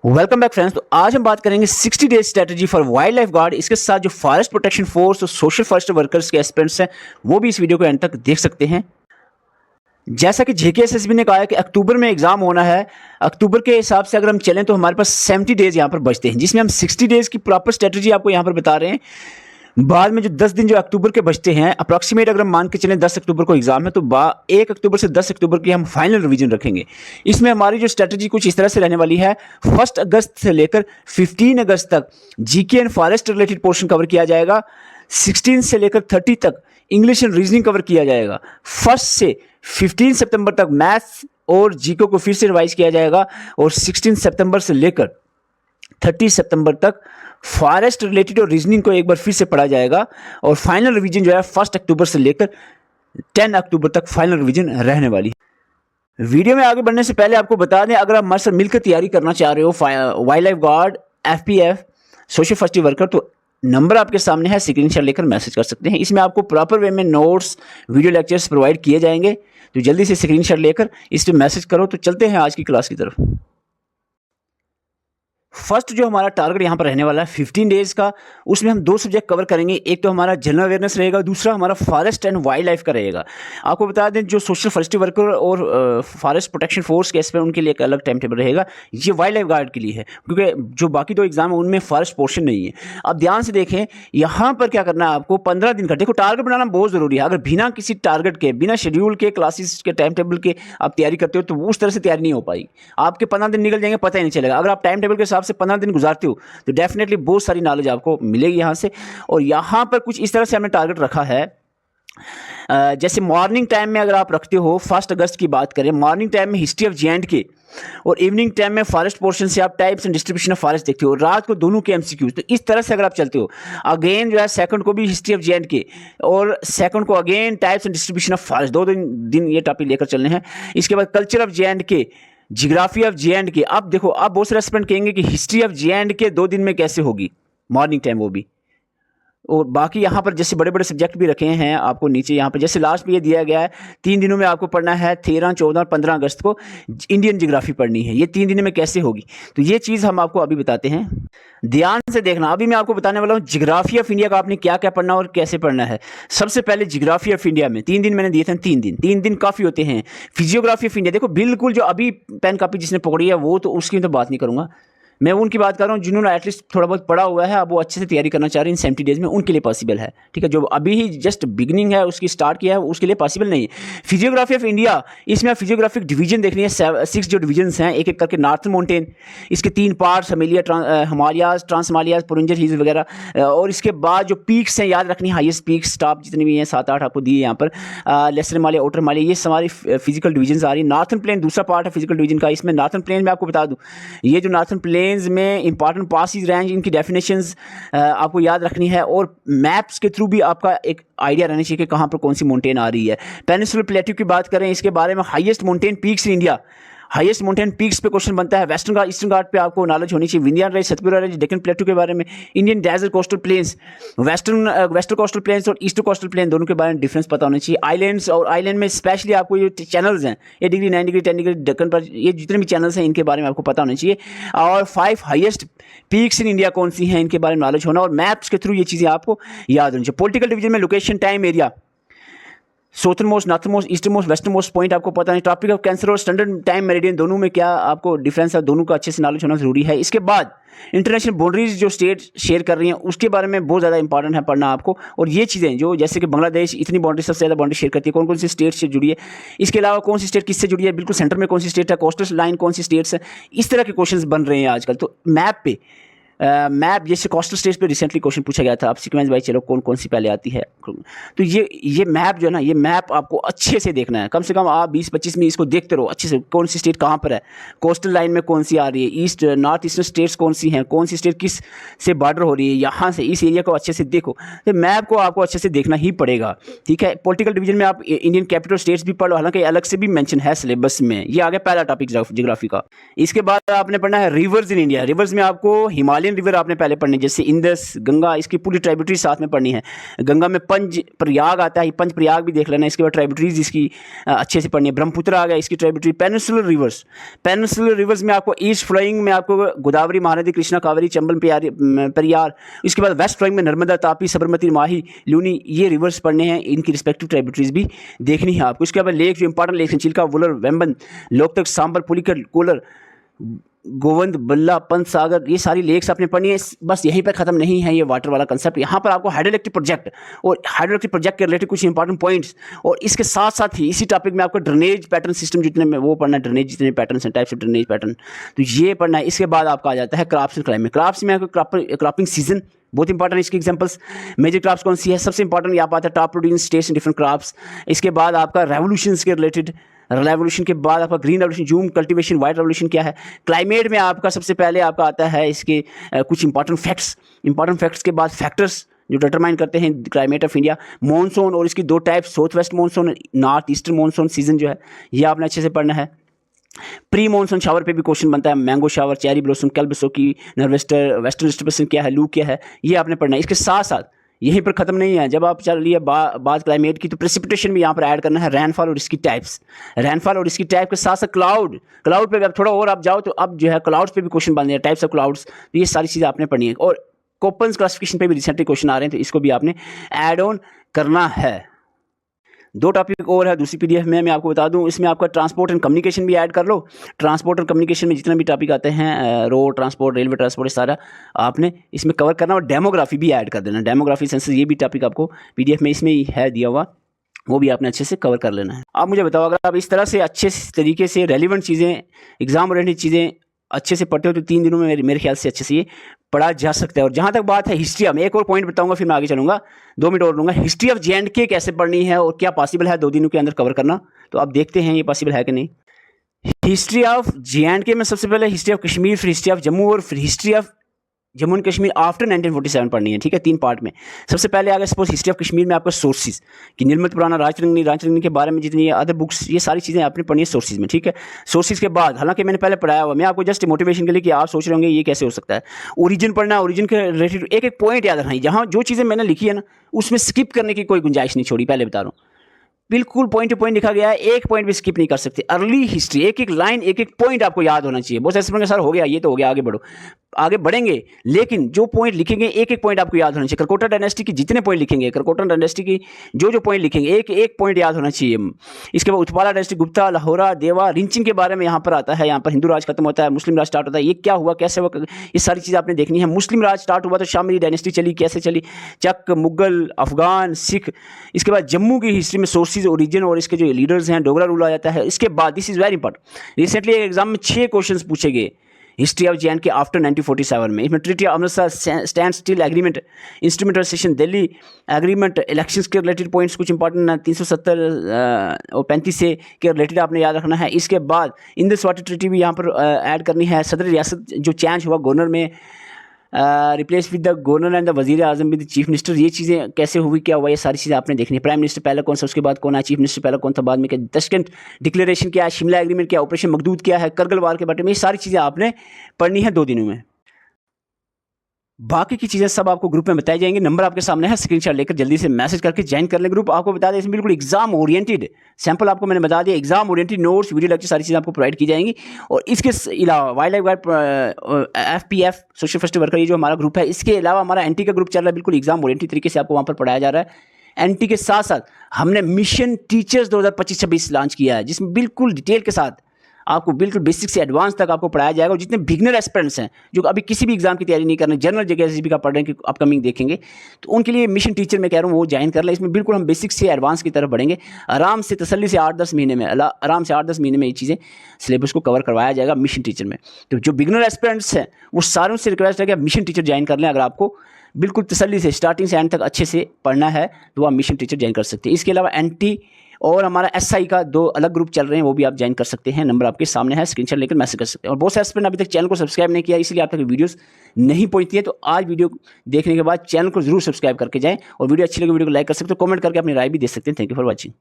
Welcome back friends. तो आज हम बात करेंगे 60 days strategy for wild life guard. इसके साथ जो फॉरेस्ट प्रोटेक्शन फोर्स और सोशल फॉरेस्ट वर्कर्स के एस्पिरेंट्स हैं वो भी इस वीडियो को एंड तक देख सकते हैं। जैसा कि जेकेएसएसबी ने कहा है कि अक्टूबर में एग्जाम होना है। अक्टूबर के हिसाब से अगर हम चलें तो हमारे पास 70 डेज यहाँ पर बचते हैं, जिसमें हम 60 डेज की प्रॉपर स्ट्रेटजी आपको यहाँ पर बता रहे हैं। बाद में जो 10 दिन जो अक्टूबर के बचते हैं, अप्रॉक्सीमेट अगर हम मान के चलें 10 अक्टूबर को एग्जाम है तो 1 अक्टूबर से 10 अक्टूबर की हम फाइनल रिवीजन रखेंगे। इसमें हमारी जो स्ट्रेटजी कुछ इस तरह से रहने वाली है। 1 अगस्त से लेकर 15 अगस्त तक GK and forest related portion cover किया जाएगा। 16 से लेकर 30 तक इंग्लिश एंड रीजनिंग कवर किया जाएगा। 1 से 15 सितंबर तक मैथ्स और जीके को फिर से रिवाइज किया जाएगा और 16 सितंबर से लेकर 30 सितंबर तक फॉरेस्ट रिलेटेड और रीजनिंग को एक बार फिर से पढ़ा जाएगा। और फाइनल रिवीजन जो है 1 अक्टूबर से लेकर 10 अक्टूबर तक फाइनल रिवीजन रहने वाली है। वीडियो में आगे बढ़ने से पहले आपको बता दें, अगर आप हमारे साथ मिलकर तैयारी करना चाह रहे हो wild life guard, FPF, social forest worker, तो नंबर आपके सामने है, स्क्रीनशॉट लेकर मैसेज कर सकते हैं। इसमें आपको प्रॉपर वे में नोट्स, वीडियो लेक्चर्स प्रोवाइड किए जाएंगे, तो जल्दी से स्क्रीनशॉट लेकर इस पर मैसेज करो। तो चलते हैं आज की क्लास की तरफ। फर्स्ट जो हमारा टारगेट यहाँ पर रहने वाला है 15 डेज का, उसमें हम 2 सब्जेक्ट कवर करेंगे। एक तो हमारा जनरल अवेयरनेस रहेगा, दूसरा हमारा फॉरेस्ट एंड वाइल्ड लाइफ का रहेगा। आपको बता दें जो सोशल फॉरेस्ट वर्कर और फॉरेस्ट प्रोटेक्शन फोर्स के एस्पेक्ट उनके लिए एक अलग टाइम टेबल रहेगा। ये वाइल्ड लाइफ गार्ड के लिए है, क्योंकि जो बाकी 2 एग्जाम है उनमें फॉरेस्ट पोर्शन नहीं है। अब ध्यान से देखें, यहाँ पर क्या करना है आपको 15 दिन का। देखो, टारगेट बनाना बहुत ज़रूरी है। अगर बिना किसी टारगेट के, बिना शेड्यूल के, क्लासेस के टाइम टेबल के आप तैयारी करते हो तो उस तरह से तैयारी नहीं हो पाएगी। आपके 15 दिन निकल जाएंगे, पता ही नहीं चलेगा। अगर आप टाइम टेबल के हिसाब से 15 दिन गुजारते हो तो डेफिनेटली बहुत सारी नॉलेज आपको मिलेगी यहाँ से। और यहाँ पर कुछ इस तरह से हमने टारगेट रखा है। जैसे मॉर्निंग टाइम में अगर आप रखते हो, 1 अगस्त की बात करें, मॉर्निंग टाइम में हिस्ट्री ऑफ J&K और इवनिंग टाइम में फॉरेस्ट पोर्शन से आप types and distribution of forest देखते हो। रात को दोनों के एमसीक्यूज। तो इस तरह से अगर आप चलते हो, अगेन जो है सेकंड को भी हिस्ट्री ऑफ J&K और सेकंड को again types and distribution of forest, 2 दिन ये टॉपिक लेकर चलने हैं। इसके बाद culture of J&K, geography of J&K। अब देखो, आप बहुत सारे स्टूडेंट कहेंगे कि हिस्ट्री ऑफ J&K 2 दिन में कैसे होगी, मॉर्निंग टाइम वो भी। और बाकी यहाँ पर जैसे बड़े बड़े सब्जेक्ट भी रखे हैं आपको नीचे, यहाँ पर जैसे लास्ट में ये दिया गया है 3 दिनों में आपको पढ़ना है। 13, 14 और 15 अगस्त को इंडियन जियोग्राफी पढ़नी है। ये 3 दिनों में कैसे होगी, तो ये चीज़ हम आपको अभी बताते हैं। ध्यान से देखना, अभी मैं आपको बताने वाला हूँ जियोग्राफी ऑफ इंडिया का आपने क्या क्या पढ़ना और कैसे पढ़ना है। सबसे पहले जियोग्राफी ऑफ इंडिया में 3 दिन मैंने दिए थे। 3 दिन काफ़ी होते हैं। फिजियोग्राफी ऑफ इंडिया, देखो बिल्कुल जो अभी पेन कॉपी जिसने पकड़ी है वो, तो उसकी तो बात नहीं करूँगा मैं, उनकी बात कर रहा हूँ जिन्होंने एटलीस्ट थोड़ा बहुत पढ़ा हुआ है, अब वो अच्छे से तैयारी करना चाह रहे हैं इन 70 डेज में, उनके लिए पॉसिबल है। ठीक है, जो अभी ही जस्ट बिगिनिंग है, उसकी स्टार्ट किया है, उसके लिए पॉसिबल नहीं है। फिजियोग्राफी ऑफ इंडिया, इसमें फिजियोग्राफिक डिवीजन देखनी है। 6 जो डिवीजन हैं एक एक करके। नॉर्थन माउंटेन, इसके 3 पार्ट्स, हिमालयाज, ट्रांस हिमालयाज, पुरंजर हिल्स वगैरह। और इसके बाद जो पीक्स हैं याद रखनी, हाईएस्ट पीक्स टॉप जितनी भी हैं 7-8 आपको दिए यहाँ पर। लेसर हिमालय, आउटर हिमालय, ये सारी फिजिकल डिवीजन आ रही है। नॉर्थन प्लेन दूसरा पार्ट है फिजिकल डिवीजन का। इसमें नॉर्थन प्लेन में आपको बता दूँ, ये जो नॉर्थन प्लेन्स में इंपॉर्टेंट पासिस रेंज, इनकी डेफिनेशंस आपको याद रखनी है। और मैप्स के थ्रू भी आपका एक आइडिया रहना चाहिए कि कहाँ पर कौन सी माउंटेन आ रही है। पेनिनसुलर प्लेट्यू की बात करें, इसके बारे में highest mountain peaks in India, highest mountain peaks पे क्वेश्चन बनता है। वेस्टर्न घाट, ईस्टर्न घाट पे आपको नॉलेज होनी चाहिए। Vindhyachal range, Satpura range, Deccan plateau के बारे में, Indian desert coastal plains, western coastal plains और ईस्टर्न कोस्टल प्लेन, दोनों के बारे में डिफरेंस पता होना चाहिए। आइलैंड्स, और आइलैंड में स्पेशली आपको ये चैनल्स हैं 8 डिग्री, 9 डिग्री, 10 डिग्री, डेक्कन पर, ये जितने भी चैनल्स हैं इनके बारे में आपको पता होना चाहिए। और 5 हाईएस्ट पीक्स इन इंडिया कौन सी हैं, इनके बारे में नॉलेज होना, और मैप्स के थ्रू ये चीज़ें आपको याद होनी चाहिए। पॉलिटिकल डिवीजन में location, time, area, southern most, northern most, eastern most, western most point आपको पता नहीं। टॉपिक ऑफ कैंसर और स्टैंडर्ड टाइम मेरिडियन, दोनों में क्या आपको डिफरेंस है, दोनों का अच्छे से नॉलेज होना जरूरी है। इसके बाद इंटरनेशनल बाउंड्रीज जो स्टेट शेयर कर रही हैं उसके बारे में बहुत ज़्यादा इंपॉर्टेंट है पढ़ना आपको। और ये चीज़ें जो, जैसे कि बांग्लादेश इतनी बाउंड्री, सबसे ज़्यादा बाउंड्री शेयर करती है, कौन कौन सी स्टेट से जुड़ी है, इसके अलावा कौन सी स्टेट किससे जुड़ी है, बिल्कुल सेंटर में कौन सी स्टेट है, कोस्टल लाइन कौन सी स्टेट्स है, इस तरह के क्वेश्चन बन रहे हैं आजकल। तो मैप पे मैप, जैसे कोस्टल स्टेट्स पे रिसेंटली क्वेश्चन पूछा गया था, आप सीक्वेंस वाइज चलो कौन कौन सी पहले आती है। तो ये मैप जो है ना, ये मैप आपको अच्छे से देखना है। कम से कम आप 20-25 में इसको देखते रहो अच्छे से, कौन सी स्टेट कहाँ पर है, कोस्टल लाइन में कौन सी आ रही है, ईस्ट नॉर्थ ईस्टर्न स्टेट्स कौन सी हैं, कौन सी स्टेट किस से बॉर्डर हो रही है, यहाँ से इस एरिया को अच्छे से देखो। तो मैप को आपको अच्छे से देखना ही पड़ेगा। ठीक है, पॉलिटिकल डिवीजन में आप इंडियन कैपिटल स्टेट्स भी पढ़ो, हालांकि अलग से भी मेंशन है सिलेबस में। ये आ गया पहला टॉपिक जियोग्राफी का। इसके बाद आपने पढ़ना है रिवर्स इन इंडिया। रिवर्स में आपको हिमालयन हिमालयन रिवर आपने पहले पढ़नी, जैसे इंदस, गंगा, इसकी पूरी ट्राइब्यूटरी साथ में पढ़नी है। गंगा में पंच प्रयाग आता है, पंच प्रयाग भी देख लेना। इसके बाद ट्राइब्यूटरीज इसकी अच्छे से पढ़नी है। ब्रह्मपुत्र आ गया, इसकी ट्राइब्यूटरी। पेनिनसुलर रिवर्स में आपको ईस्ट फ्लोइंग में आपको गोदावरी, महानदी, कृष्णा, कावेरी, चंबल, पेरियार। इसके बाद वेस्ट फ्लोइंग में नर्मदा, तापी, साबरमती, माही, लूनी, ये रिवर्स पढ़ने हैं, इनकी रिस्पेक्टिव ट्राइब्यूटरीज भी देखनी है आपको। इसके बाद लेक, जो इंपॉर्टेंट लेक हैं, चिल्का, वुलर, वेम्बन, लोकतक, सांबर, पुलिकट, कोलर, गोवंद, बल्ला, पंत सागर, ये सारी लेक्स आपने पढ़नी है। बस यहीं पर ख़त्म नहीं है ये वाटर वाला कंसेप्ट। यहाँ पर आपको हाइड्रोइलेक्ट्रिक प्रोजेक्ट और हाइड्रोइलेक्ट्रिक प्रोजेक्ट के रिलेटेड कुछ इंपॉर्टेंट पॉइंट्स, और इसके साथ साथ ही इसी टॉपिक में आपको ड्रेनेज पैटर्न सिस्टम जितने में वो पढ़ना है, ड्रेनेज जितने पैटर्न हैं, टाइप्स ऑफ ड्रेनेज पैटर्न, तो ये पढ़ना है। इसके बाद आपका आ जाता है क्रॉप्स एंड क्लाइमेट। क्रॉप्स में आपको क्रॉपिंग सीजन बहुत इंपॉर्टेंट है। इसकी एग्जांपल्स, मेजर क्रॉप्स कौन सी है, सबसे इंपॉर्टेंट यहाँ पर आता है top producing states in different crops. इसके बाद आपका रेवोल्यूशंस के रिलेटेड, रेवोल्यूशन के बाद आपका green revolution, zoom cultivation, white revolution क्या है। क्लाइमेट में आपका सबसे पहले आपका आता है इसके कुछ इंपॉर्टेंट फैक्ट्स के बाद फैक्टर्स जो डिटरमाइन करते हैं क्लाइमेट ऑफ इंडिया। मॉनसून और इसकी दो type, south west monsoon, north eastern monsoon season जो है, ये आपने अच्छे से पढ़ना है। प्री मॉनसून शावर पे भी क्वेश्चन बनता है, mango shower, cherry blossom, Kalbaisakhi, norwester, western disturbance क्या है, लू क्या है, ये आपने पढ़ना है। इसके साथ साथ यहीं पर ख़त्म नहीं है, जब आप चल रही है बात क्लाइमेट की, तो प्रेसिपिटेशन भी यहाँ पर ऐड करना है, रैनफॉल और इसकी टाइप्स, रैनफॉल और इसकी टाइप के साथ साथ क्लाउड पे भी आप थोड़ा और आप जाओ तो अब जो है क्लाउड्स पे भी क्वेश्चन बन रहे हैं, टाइप्स ऑफ क्लाउड्स, तो ये सारी चीज़ें आपने पढ़नी है। और कोपन्स क्लासिफिकेशन पे भी रिसेंटली क्वेश्चन आ रहे हैं, तो इसको भी आपने ऐड ऑन करना है। दो टॉपिक और है दूसरी पीडीएफ में, मैं आपको बता दूं, इसमें आपका ट्रांसपोर्ट एंड कम्युनिकेशन भी ऐड कर लो। ट्रांसपोर्ट और कम्युनिकेशन में जितने भी टॉपिक आते हैं, रोड ट्रांसपोर्ट, रेलवे ट्रांसपोर्ट, ये सारा आपने इसमें कवर करना, और डेमोग्राफी भी ऐड कर देना। डेमोग्राफी सेंसस, ये भी टॉपिक आपको पीडीएफ में इसमें ही है दिया हुआ, वो भी आपने अच्छे से कवर कर लेना है। आप मुझे बताओ, अगर आप इस तरह से अच्छे तरीके से रेलिवेंट चीज़ें, एग्जाम ओरिएंटेड चीज़ें अच्छे से पढ़ते हो, तो 3 दिनों में मेरे ख्याल से अच्छे से ये पढ़ा जा सकता है। और जहाँ तक बात है हिस्ट्री, में एक और पॉइंट बताऊंगा, फिर मैं आगे चलूंगा, 2 मिनट और लूँगा। हिस्ट्री ऑफ J&K कैसे पढ़नी है और क्या पॉसिबल है 2 दिनों के अंदर कवर करना, तो आप देखते हैं ये पॉसिबल है कि नहीं। हिस्ट्री ऑफ J&K में सबसे पहले हिस्ट्री ऑफ कश्मीर, फिर हिस्ट्री ऑफ जम्मू, और फिर history of Jammu and Kashmir after 1947 पढ़नी है, ठीक है, 3 पार्ट में। सबसे पहले आगे सपोज हिस्ट्री ऑफ कश्मीर में आपका सोर्सेज कि निर्मत पुराना, राजरंगनी के बारे में जितनी अदर बुक्स, ये सारी चीज़ें आपने पढ़नी है सोर्सेज में, ठीक है। सोर्सेज के बाद, हालांकि मैंने पहले पढ़ाया हुआ, मैं आपको जस्ट मोटिवेशन के लिए कि आप सोच रहे होंगे ये कैसे हो सकता है। ओरिजिन पढ़ना है, ओरिजिन के रिलेटेड एक एक पॉइंट याद रखना है, जहाँ जो चीज़ें मैंने लिखी है ना, उसमें स्किप करने की कोई गुंजाइश नहीं छोड़ी, पहले बता रहा हूँ, बिल्कुल पॉइंट टू पॉइंट लिखा गया है, एक पॉइंट भी स्किप नहीं कर सकते। अर्ली हिस्ट्री, एक एक लाइन, एक एक पॉइंट आपको याद होना चाहिए। बहुत ऐसे सर हो गया, ये तो हो गया, आगे बढ़ो, आगे बढ़ेंगे, लेकिन जो पॉइंट लिखेंगे एक एक पॉइंट आपको याद होना चाहिए। करकोटा डायनेस्टी की जितने पॉइंट लिखेंगे, करकोटा डायनेस्टी की जो पॉइंट लिखेंगे, एक एक पॉइंट याद होना चाहिए। इसके बाद उत्पाला डायनेस्टी, गुप्ता, लाहौरा, देवा, रिंचिंग के बारे में यहाँ पर आता है। यहाँ पर हिंदू राज खत्म होता है, मुस्लिम राज स्टार्ट होता है, ये क्या हुआ, कैसे हुआ, ये सारी चीज़ें आपने देखनी है। मुस्लिम राज स्टार्ट हुआ तो शामिली डायनेस्टी चली, कैसे चली, चक, मुगल, अफगान, सिख। इसके बाद जम्मू की हिस्ट्री में सोर्सेज, ओरिजिन और इसके जो लीडर्स हैं, डोगरा रूल आ जाता है। इसके बाद this is very important, recently exam में 6 क्वेश्चन पूछे गए हिस्ट्री ऑफ J&K आफ्टर 1947 में। इसमें treaty of Amritsar, standstill agreement, instrumentalisation, Delhi agreement, elections के रिलेटेड पॉइंट्स कुछ इंपॉर्टेंट 370 और 35 से के रिलेटेड आपने याद रखना है। इसके बाद इंदस वाटर ट्रीटी भी यहाँ पर ऐड करनी है। सदर रियासत जो चेंज हुआ गवर्नर में, replace with the governor and the वजीर आजम विद चीफ मिनिस्टर, ये चीज़ें कैसे हुई, क्या हुआ, ये सारी चीज़ें आपने देखनी है। प्राइम मिनिस्टर पहले कौन सा, उसके बाद कौन है, चीफ मिनिस्टर पहले कौन था, बाद में क्या, तशकंद डिक्लेरेशन क्या है, शिमला एग्रीमेंट क्या है, ऑपरेशन मखदूद क्या है, करगिल वार के बारे में, ये सारी चीज़ें आपने पढ़नी है 2 दिनों में। बाकी की चीज़ें सब आपको ग्रुप में बताई जाएंगी। नंबर आपके सामने है, स्क्रीनशॉट लेकर जल्दी से मैसेज करके ज्वाइन कर ले ग्रुप। आपको बता दें इसमें बिल्कुल एग्जाम ओरिएंटेड सैंपल आपको मैंने बता दिया, exam oriented notes, video lecture, सारी चीज़ें आपको प्रोवाइड की जाएंगी। और इसके अलावा wild life guard, FPF social first worker, ये जो हमारा ग्रुप है, इसके अलावा हमारा NT का ग्रुप चल रहा है, बिल्कुल एग्जाम ओरिएंटेड तरीके से आपको वहाँ पर पढ़ाया जा रहा है। NT के साथ साथ हमने मिशन टीचर्स 2025-26 लॉन्च किया है, जिसमें बिल्कुल डिटेल के साथ आपको बिल्कुल बेसिक से एडवांस तक आपको पढ़ाया जाएगा। और जितने बिगनर एस्पिरेंट्स हैं जो अभी किसी भी एग्जाम की तैयारी नहीं कर रहे, जनरल JKSSB का पढ़ रहे हैं कि अपकमिंग देखेंगे, तो उनके लिए मिशन टीचर मैं कह रहा हूँ वो ज्वाइन कर ले। इसमें बिल्कुल हम बेसिक से एडवांस की तरफ बढ़ेंगे, आराम से तसल्ली से 8-10 महीने में, आराम से 8-10 महीने में ये चीज़ें सिलेबस को कवर करवाया जाएगा मिशन टीचर में। तो जो बिगनर एस्पिरेंट्स हैं वो सारों से रिक्वेस्ट है कि आप मिशन टीचर ज्वाइन कर लें। अगर आपको बिल्कुल तसल्ली से स्टार्टिंग से एंड तक अच्छे से पढ़ना है तो आप मिशन टीचर ज्वाइन कर सकते हैं। इसके अलावा NT और हमारा SI का 2 अलग ग्रुप चल रहे हैं, वो भी आप ज्वाइन कर सकते हैं। नंबर आपके सामने है, स्क्रीनशॉट लेकर मैसेज कर सकते हैं। और बहुत से एस्पिरेंट अभी तक चैनल को सब्सक्राइब नहीं किया, इसलिए आप तक वीडियोस नहीं पहुंचती है, तो आज वीडियो देखने के बाद चैनल को जरूर सब्सक्राइब करके जाएं। और वीडियो अच्छी लगे वीडियो को लाइक कर सकते हो, कमेंट करके अपनी राय भी दे सकते हैं। Thank you for watching.